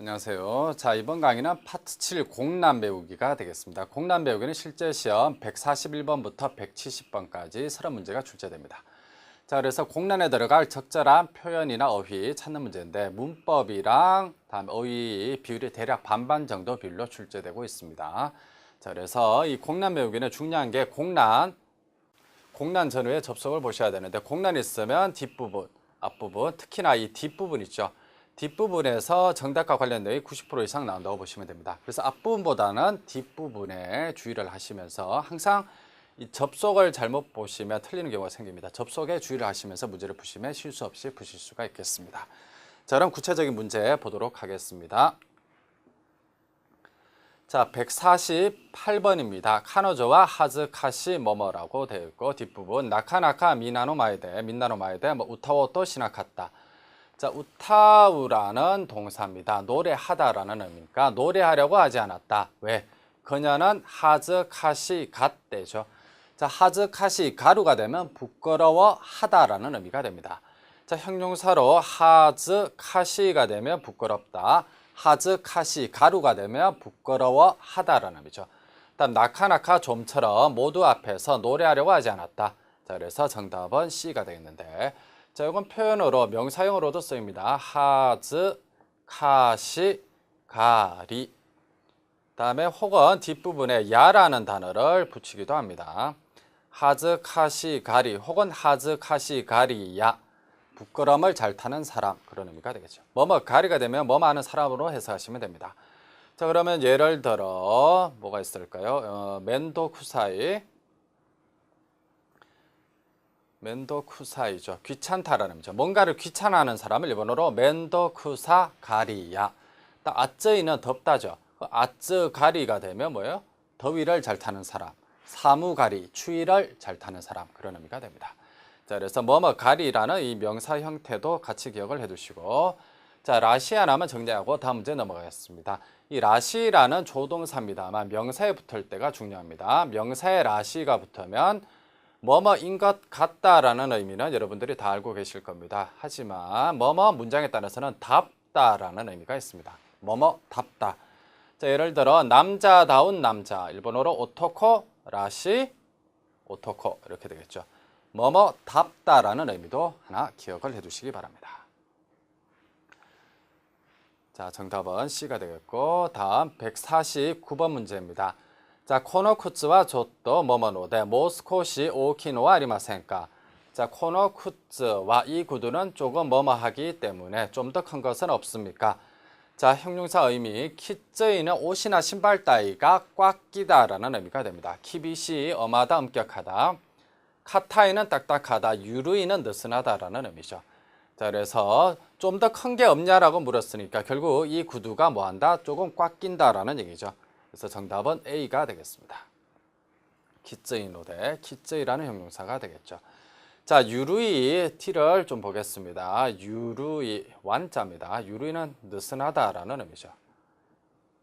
안녕하세요. 자, 이번 강의는 파트 7 공란 배우기가 되겠습니다. 공란 배우기는 실제 시험 141번부터 170번까지 30문제가 출제됩니다. 자, 그래서 공란에 들어갈 적절한 표현이나 어휘 찾는 문제인데 문법이랑 다음 어휘 비율이 대략 반반 정도 비율로 출제되고 있습니다. 자, 그래서 이 공란 배우기는 중요한 게 공란 전후에 접속을 보셔야 되는데 공란이 있으면 뒷부분, 앞부분, 특히나 이 뒷부분 있죠. 뒷부분에서 정답과 관련 내용이 90% 이상 나온다고 보시면 됩니다. 그래서 앞부분보다는 뒷부분에 주의를 하시면서 항상 이 접속을 잘못 보시면 틀리는 경우가 생깁니다. 접속에 주의를 하시면서 문제를 푸시면 실수 없이 푸실 수가 있겠습니다. 자, 그럼 구체적인 문제 보도록 하겠습니다. 자, 148번입니다. 카노조와 하즈카시 뭐뭐라고 되어 있고 뒷부분 나카나카 미나노 마에데 우타오토 시나카타. 자, 우타우라는 동사입니다. 노래하다라는 의미니까 노래하려고 하지 않았다. 왜? 그녀는 하즈카시 갓대죠. 자, 하즈카시 가루가 되면 부끄러워하다라는 의미가 됩니다. 자, 형용사로 하즈카시가 되면 부끄럽다. 하즈카시 가루가 되면 부끄러워하다라는 의미죠. 다음 나카나카 좀처럼 모두 앞에서 노래하려고 하지 않았다. 자, 그래서 정답은 C가 되겠는데 자, 이건 표현으로 명사형으로도 쓰입니다. 하즈카시 가리. 다음에 혹은 뒷부분에 야라는 단어를 붙이기도 합니다. 하즈카시 가리 혹은 하즈카시 가리야. 부끄러움을 잘 타는 사람, 그런 의미가 되겠죠. 뭐뭐 가리가 되면 뭐뭐 하는 사람으로 해석하시면 됩니다. 자, 그러면 예를 들어 뭐가 있을까요? 멘도쿠사이죠. 귀찮다라는 의미죠. 뭔가를 귀찮아하는 사람을 일본어로 멘도쿠사 가리야. 아쯔이는 덥다죠. 아쯔 가리가 되면 뭐예요? 더위를 잘 타는 사람. 사무가리, 추위를 잘 타는 사람, 그런 의미가 됩니다. 자, 그래서 뭐뭐 가리라는 이 명사 형태도 같이 기억을 해두시고, 자, 라시아 하면 정리하고 다음 문제 넘어가겠습니다. 이 라시라는 조동사입니다만 명사에 붙을 때가 중요합니다. 명사에 라시가 붙으면 뭐뭐인 것 같다라는 의미는 여러분들이 다 알고 계실 겁니다. 하지만 뭐뭐 문장에 따라서는 답다라는 의미가 있습니다. 뭐뭐답다. 자, 예를 들어 남자다운 남자, 일본어로 오토코 라시 오토코 이렇게 되겠죠. 뭐뭐답다라는 의미도 하나 기억을 해두시기 바랍니다. 자, 정답은 C가 되겠고 다음 149번 문제입니다. 자, 코노쿠츠와 조또 뭐뭐노데 모스코시 오키노와 아리마센까. 자, 코노쿠츠와 이 구두는 조금 뭐뭐하기 때문에 좀 더 큰 것은 없습니까? 자, 형용사 의미 키쯔이는 옷이나 신발 따위가 꽉 끼다라는 의미가 됩니다. 키비시 엄하다 엄격하다. 카타이는 딱딱하다. 유루이는 느슨하다라는 의미죠. 자, 그래서 좀 더 큰 게 없냐라고 물었으니까 결국 이 구두가 뭐한다? 조금 꽉 낀다라는 얘기죠. 그래서 정답은 A가 되겠습니다. 키쯔이노데, 키쯔이라는 형용사가 되겠죠. 자, 유루이 T를 좀 보겠습니다. 유루이 완자입니다. 유루이는 느슨하다라는 의미죠.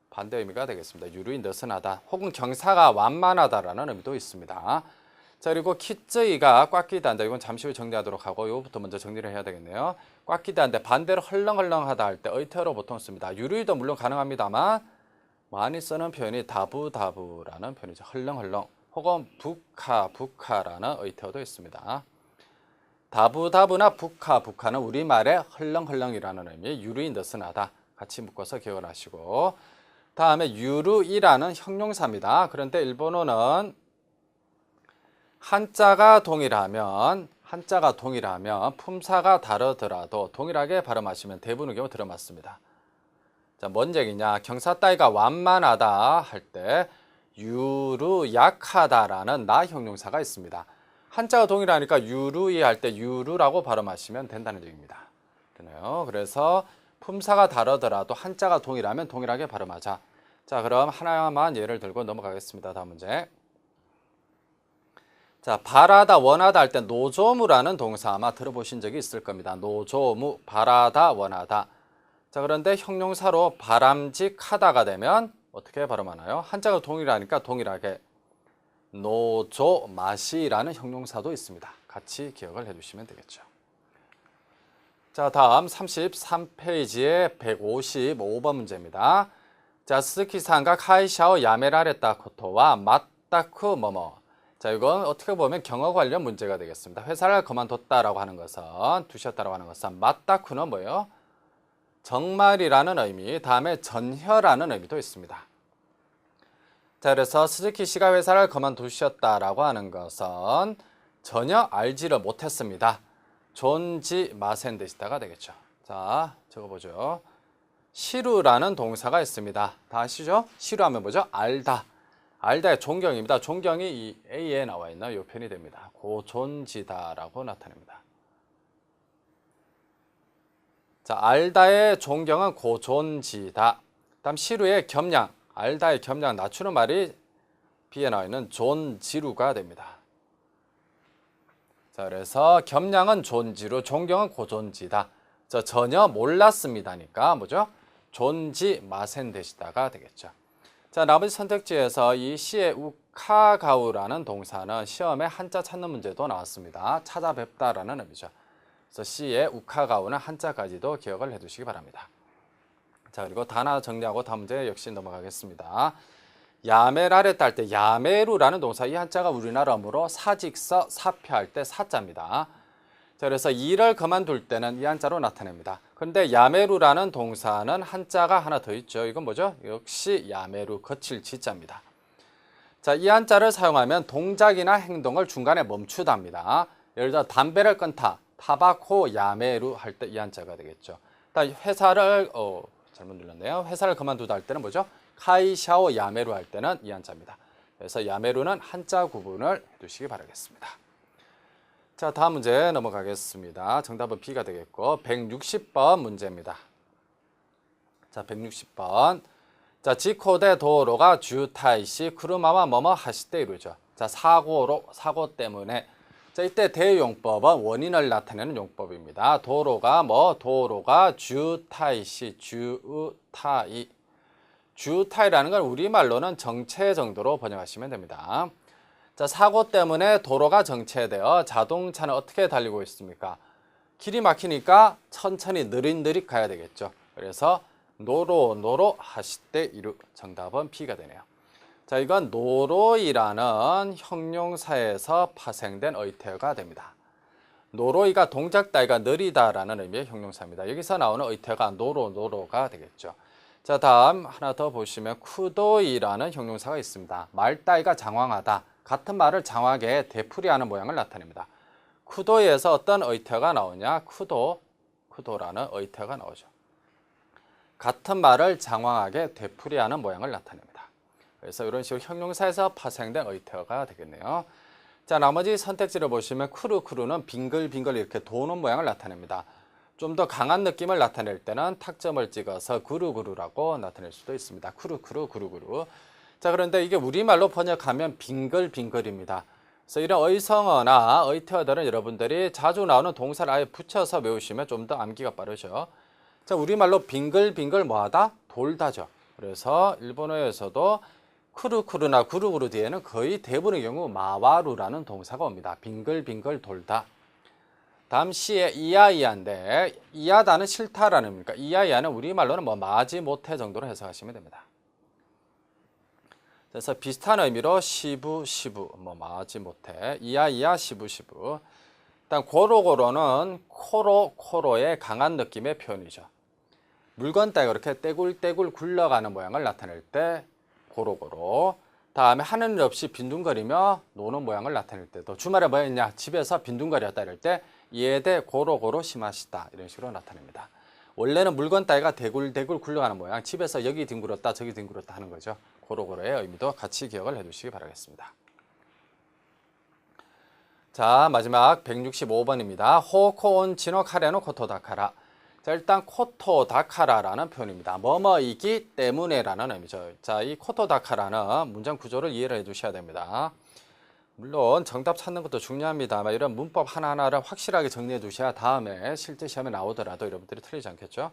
반대 의미가 되겠습니다. 유루이 느슨하다 혹은 경사가 완만하다라는 의미도 있습니다. 자, 그리고 키쯔이가 꽉 끼다인데 이건 잠시 후에 정리하도록 하고 이거부터 먼저 정리를 해야 되겠네요. 꽉 끼다인데 반대로 헐렁헐렁하다 할 때 의태어로 보통 씁니다. 유루이도 물론 가능합니다만 많이 쓰는 표현이 다부다부라는 표현이죠. 헐렁헐렁 혹은 부카라는 의태어도 있습니다. 다부다부나 부카는 우리말의 헐렁헐렁이라는 의미, 유루이 느슨하다 같이 묶어서 기억을 하시고 다음에 유루이라는 형용사입니다. 그런데 일본어는 한자가 동일하면 품사가 다르더라도 동일하게 발음하시면 대부분의 경우 들어맞습니다. 자, 뭔 얘기냐? 경사 따위가 완만하다 할 때 유루약하다라는 나 형용사가 있습니다. 한자가 동일하니까 유루이 할 때 유루라고 발음하시면 된다는 얘기입니다. 그래요. 그래서 품사가 다르더라도 한자가 동일하면 동일하게 발음하자. 자, 그럼 하나만 예를 들고 넘어가겠습니다. 다음 문제. 자, 바라다, 원하다 할 때 노조무라는 동사 아마 들어보신 적이 있을 겁니다. 노조무, 바라다, 원하다. 자, 그런데 형용사로 바람직하다가 되면 어떻게 발음하나요? 한자가 동일하니까 동일하게 노조마시라는 형용사도 있습니다. 같이 기억을 해주시면 되겠죠. 자, 다음 33페이지의 155번 문제입니다. 자, 스즈키상과 카이샤오 야메라레타 코토와 마타쿠 뭐뭐. 자, 이건 어떻게 보면 경어 관련 문제가 되겠습니다. 회사를 그만뒀다라고 하는 것은, 두셨다라고 하는 것은, 마타쿠는 뭐예요? 정말이라는 의미, 다음에 전혀라는 의미도 있습니다. 자, 그래서 스즈키 씨가 회사를 그만두셨다라고 하는 것은 전혀 알지를 못했습니다. 존지 마센 데시다가 되겠죠. 자, 적어보죠. 시루라는 동사가 있습니다. 다 아시죠? 시루하면 뭐죠? 알다. 알다의 존경입니다. 존경이 이 A에 나와 있는 이 편이 됩니다. 고존지다라고 나타냅니다. 자, 알다의 존경은 고존지다. 다음 시루의 겸양, 알다의 겸양 낮추는 말이 B에 나와 있는 존지루가 됩니다. 자, 그래서 겸양은 존지루, 존경은 고존지다. 저 전혀 몰랐습니다니까 뭐죠? 존지 마센 데시다가 되겠죠. 자, 나머지 선택지에서 이 시의 우카가우라는 동사는 시험에 한자 찾는 문제도 나왔습니다. 찾아뵙다라는 의미죠. 그래서 시의 우카가우는 한자까지도 기억을 해두시기 바랍니다. 자, 그리고 단어 정리하고 다음 문제 역시 넘어가겠습니다. 야메라레타 할 때 야메루라는 동사, 이 한자가 우리나라어로 사직서 사표할 때 사자입니다. 자, 그래서 일을 그만둘 때는 이 한자로 나타냅니다. 그런데 야메루라는 동사는 한자가 하나 더 있죠. 이건 뭐죠? 역시 야메루 거칠 지자입니다. 자, 이 한자를 사용하면 동작이나 행동을 중간에 멈추답니다. 예를 들어 담배를 끊다, 타바코 야메루 할 때 이 한자가 되겠죠. 회사를 잘못 눌렀네요. 회사를 그만두다 할 때는 뭐죠? 카이샤오 야메루 할 때는 이 한자입니다. 그래서 야메루는 한자 구분을 해두시기 바라겠습니다. 자, 다음 문제 넘어가겠습니다. 정답은 B가 되겠고 160번 문제입니다. 자, 160번. 자, 지코데 도로가 주타이시 쿠르마와 뭐뭐 하시때 이루죠. 자, 사고 때문에. 자, 이때 대용법은 원인을 나타내는 용법입니다. 도로가 주타이시 주타이. 주타이라는 건 우리말로는 정체 정도로 번역하시면 됩니다. 자, 사고 때문에 도로가 정체되어 자동차는 어떻게 달리고 있습니까? 길이 막히니까 천천히 느릿느릿 가야 되겠죠. 그래서 노로 하시때 이루. 정답은 B가 되네요. 자, 이건 노로이라는 형용사에서 파생된 의태어가 됩니다. 노로이가 동작 따위가 느리다라는 의미의 형용사입니다. 여기서 나오는 의태어가 노로가 되겠죠. 자, 다음 하나 더 보시면 쿠도이라는 형용사가 있습니다. 말 따위가 장황하다. 같은 말을 장황하게 되풀이하는 모양을 나타냅니다. 쿠도에서 어떤 의태어가 나오냐? 쿠도라는 의태어가 나오죠. 같은 말을 장황하게 되풀이하는 모양을 나타냅니다. 그래서 이런 식으로 형용사에서 파생된 의태어가 되겠네요. 자, 나머지 선택지를 보시면 쿠르쿠르는 빙글빙글 이렇게 도는 모양을 나타냅니다. 좀 더 강한 느낌을 나타낼 때는 탁점을 찍어서 구루구루라고 나타낼 수도 있습니다. 구루구루. 자, 그런데 이게 우리말로 번역하면 빙글빙글입니다. 그래서 이런 의성어나 의태어들은 여러분들이 자주 나오는 동사를 아예 붙여서 외우시면 좀 더 암기가 빠르죠. 자, 우리말로 빙글빙글 뭐하다? 돌다죠. 그래서 일본어에서도 쿠르쿠르나 구루구루 뒤에는 거의 대부분의 경우 마와루라는 동사가 옵니다. 빙글빙글 돌다. 다음 C의 이야이야인데 이야다는 싫다라는 의미니까 이야이야는 우리말로는 뭐 마지 못해 정도로 해석하시면 됩니다. 그래서 비슷한 의미로 시부 뭐 마지 못해 이야이야 시부. 일단 고로고로는 코로의 강한 느낌의 표현이죠. 물건 따위가 이렇게 떼굴떼굴 굴러가는 모양을 나타낼 때 고로고로. 다음에 하는 일 없이 빈둥거리며 노는 모양을 나타낼 때도 주말에 뭐 했냐? 집에서 빈둥거렸다 이럴 때 이에대 고로고로 심하시다 이런 식으로 나타냅니다. 원래는 물건 따위가 대굴대굴 굴러가는 모양, 집에서 여기 뒹굴었다 저기 뒹굴었다 하는 거죠. 고로고로의 의미도 같이 기억을 해두시기 바라겠습니다. 자, 마지막 165번입니다. 호코온 치노 카레노 코토다카라. 자, 일단 코토다카라라는 표현입니다. 뭐뭐이기 때문에라는 의미죠. 자, 이 코토다카라는 문장 구조를 이해를 해두셔야 됩니다. 물론 정답 찾는 것도 중요합니다만 이런 문법 하나하나를 확실하게 정리해 두셔야 다음에 실제 시험에 나오더라도 여러분들이 틀리지 않겠죠.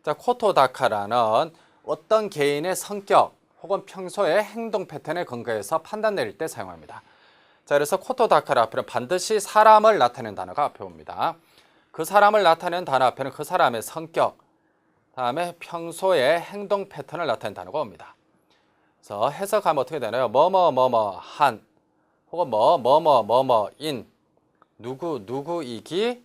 자, 코토다카라는 어떤 개인의 성격 혹은 평소의 행동 패턴에 근거해서 판단 내릴 때 사용합니다. 자, 그래서 코토다카라 앞에는 반드시 사람을 나타낸 단어가 앞에 옵니다. 그 사람을 나타내는 단어 앞에는 그 사람의 성격, 다음에 평소의 행동 패턴을 나타내는 단어가 옵니다. 그래서 해석하면 어떻게 되나요? 뭐뭐뭐뭐한 혹은 뭐뭐뭐뭐인 누구이기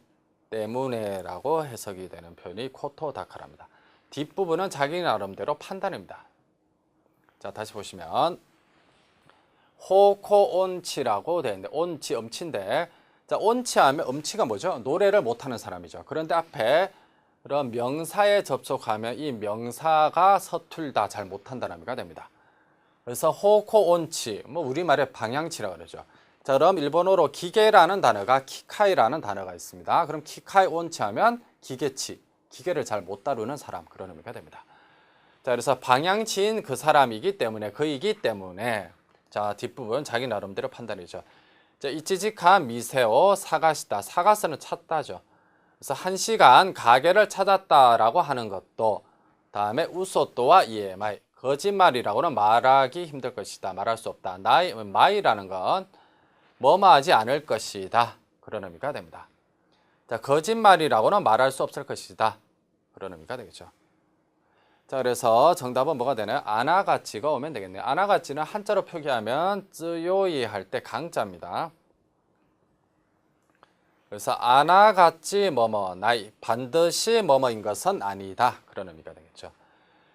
때문에라고 해석이 되는 표현이 코토다카랍니다. 뒷부분은 자기 나름대로 판단입니다. 자, 다시 보시면 호코온치라고 되어 있는데 온치 음치인데, 자, 온치하면 음치가 뭐죠? 노래를 못하는 사람이죠. 그런데 앞에 그런 명사에 접속하면 이 명사가 서툴다, 잘 못한다는 의미가 됩니다. 그래서 호코온치, 뭐 우리말에 방향치라고 그러죠. 자, 그럼 일본어로 기계라는 단어가 키카이라는 단어가 있습니다. 그럼 키카이 온치 하면 기계치, 기계를 잘 못 다루는 사람, 그런 의미가 됩니다. 자, 그래서 방향치인 그 사람이기 때문에, 그이기 때문에, 자, 뒷부분 자기 나름대로 판단이죠. 자, 이치지칸 미세오 사가시다. 사가스는 찾다죠. 그래서 1시간 가게를 찾았다라고 하는 것도, 다음에 우소또와 이에마이, 거짓말이라고는 말하기 힘들 것이다, 말할 수 없다. 마이라는 건 뭐뭐하지 않을 것이다, 그런 의미가 됩니다. 자, 거짓말이라고는 말할 수 없을 것이다, 그런 의미가 되겠죠. 자, 그래서 정답은 뭐가 되나요? 아나가치가 오면 되겠네요. 아나가치는 한자로 표기하면 쯔요이 할 때 강자입니다. 그래서 아나가치 뭐뭐 나이, 반드시 뭐뭐인 것은 아니다, 그런 의미가 되겠죠.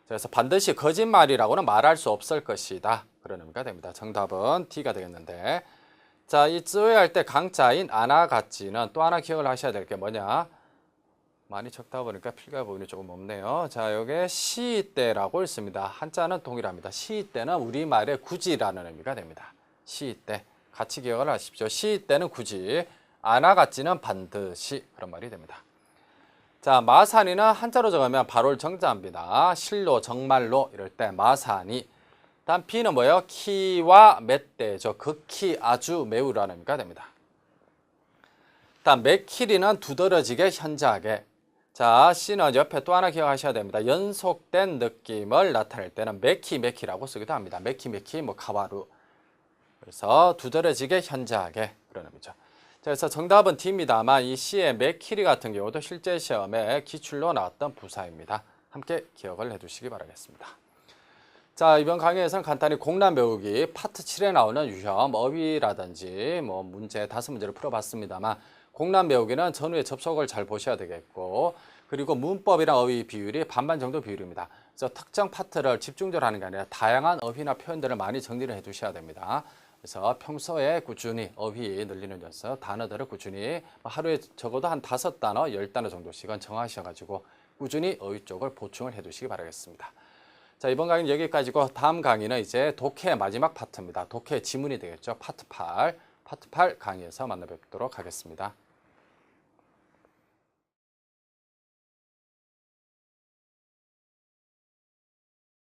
그래서 반드시 거짓말이라고는 말할 수 없을 것이다, 그런 의미가 됩니다. 정답은 D가 되겠는데, 자, 이 쯔요이 할 때 강자인 아나가치는 또 하나 기억을 하셔야 될 게 뭐냐? 많이 적다 보니까 필기할 부분이 조금 없네요. 자, 여기에 시때라고 있습니다. 한자는 동일합니다. 시때는 우리말의 굳이라는 의미가 됩니다. 시때 같이 기억을 하십시오. 시때는 굳이, 아나가찌는 반드시, 그런 말이 됩니다. 자, 마사니는 한자로 적으면 바로 정자입니다. 실로, 정말로 이럴 때 마사니. 다음 B는 뭐예요? 키와 멧대죠. 극히, 아주, 매우라는 의미가 됩니다. 다음 맥키리는 두드러지게, 현저하게. 자, C는 옆에 또 하나 기억하셔야 됩니다. 연속된 느낌을 나타낼 때는 메키라고 쓰기도 합니다. 메키, 뭐 가와루. 그래서 두드러지게, 현저하게, 그런 의미죠. 자, 그래서 정답은 D입니다만 이 C의 메키리 같은 경우도 실제 시험에 기출로 나왔던 부사입니다. 함께 기억을 해두시기 바라겠습니다. 자, 이번 강의에서는 간단히 공란 배우기 파트 7에 나오는 유형, 어휘라든지 뭐 문제 5문제를 풀어봤습니다만, 공란 배우기는 전후에 접속을 잘 보셔야 되겠고, 그리고 문법이랑 어휘 비율이 반반 정도 비율입니다. 그래서 특정 파트를 집중적으로 하는 게 아니라 다양한 어휘나 표현들을 많이 정리를 해 두셔야 됩니다. 그래서 평소에 꾸준히 어휘 늘리는 연습, 단어들을 꾸준히 하루에 적어도 한 5단어, 10단어 정도씩은 정하셔가지고 꾸준히 어휘 쪽을 보충을 해 두시기 바라겠습니다. 자, 이번 강의는 여기까지고, 다음 강의는 이제 독해의 마지막 파트입니다. 독해 지문이 되겠죠. 파트 8 강의에서 만나 뵙도록 하겠습니다.